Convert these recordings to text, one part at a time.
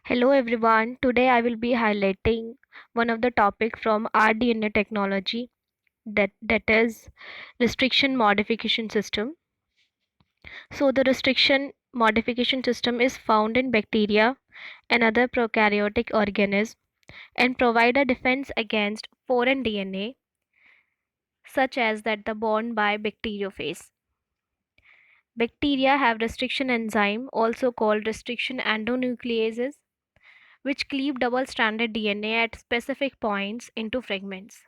Hello everyone. Today I will be highlighting one of the topic from RDNA technology that is restriction modification system. So the restriction modification system is found in bacteria and other prokaryotic organisms and provide a defense against foreign DNA such as that the borne by bacteriophage. Bacteria have restriction enzyme also called restriction endonucleases which cleave double-stranded DNA at specific points into fragments.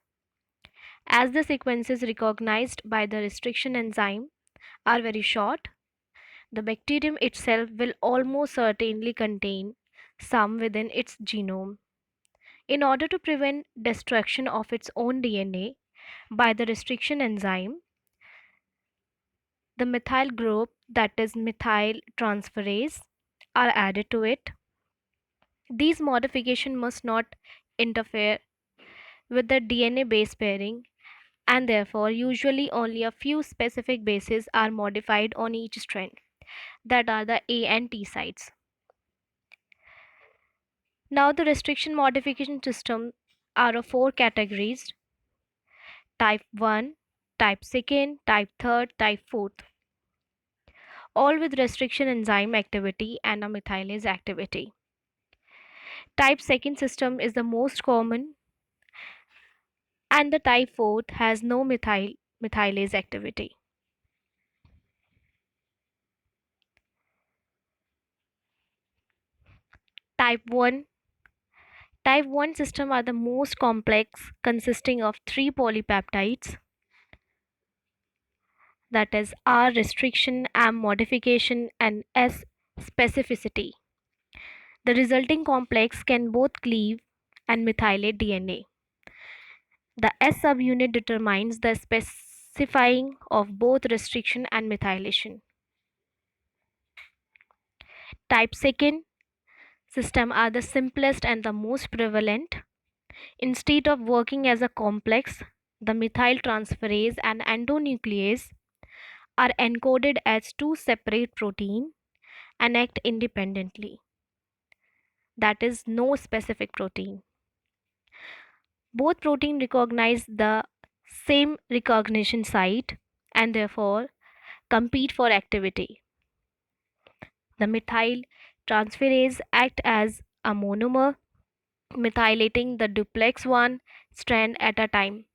As the sequences recognized by the restriction enzyme are very short, the bacterium itself will almost certainly contain some within its genome. In order to prevent destruction of its own DNA by the restriction enzyme, the methyl group, that is methyl transferase, are added to it. These modifications must not interfere with the DNA base pairing, and therefore usually only a few specific bases are modified on each strand, that are the A and T sites. Now the restriction modification system are of four categories: type 1, type 2nd, type 3rd, type 4th, all with restriction enzyme activity and a methylase activity. Type 2nd system is the most common, and the type 4th has no methylase activity. Type 1 Type 1 system are the most complex, consisting of three polypeptides, that is R restriction, M modification, and S specificity. The resulting complex can both cleave and methylate DNA. The S subunit determines the specifying of both restriction and methylation. Type 2nd system are the simplest and the most prevalent. Instead of working as a complex, the methyl transferase and endonuclease are encoded as two separate proteins and act independently. That is, no specific protein. Both proteins recognize the same recognition site and therefore compete for activity. The methyl transferase act as a monomer, methylating the duplex one strand at a time.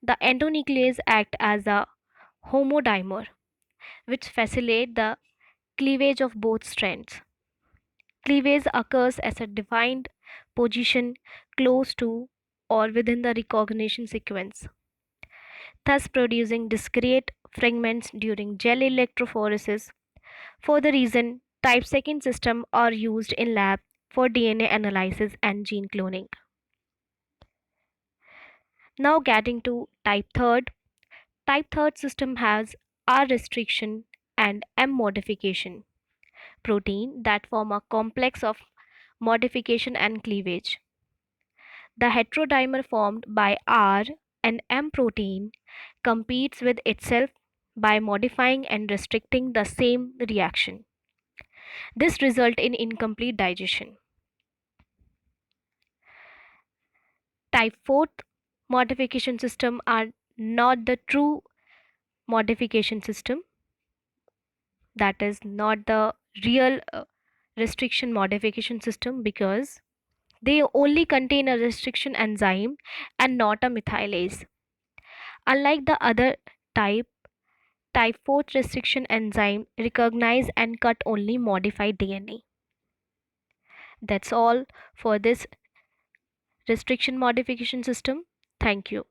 The endonuclease act as a homodimer, which facilitate the cleavage of both strands. Cleavage occurs as a defined position close to or within the recognition sequence, thus producing discrete fragments during gel electrophoresis. For the reason, type 2nd system are used in lab for DNA analysis and gene cloning. Now getting to type 3rd. Type 3rd system has R restriction and M modification protein that form a complex of modification and cleavage. The heterodimer formed by R and M protein competes with itself by modifying and restricting the same reaction. This results in incomplete digestion. Type 4th modification system are not the true modification system, that is not the real restriction modification system, because they only contain a restriction enzyme and not a methylase. Unlike the other type, type 4 restriction enzyme recognize and cut only modified DNA. That's all for this restriction modification system. Thank you.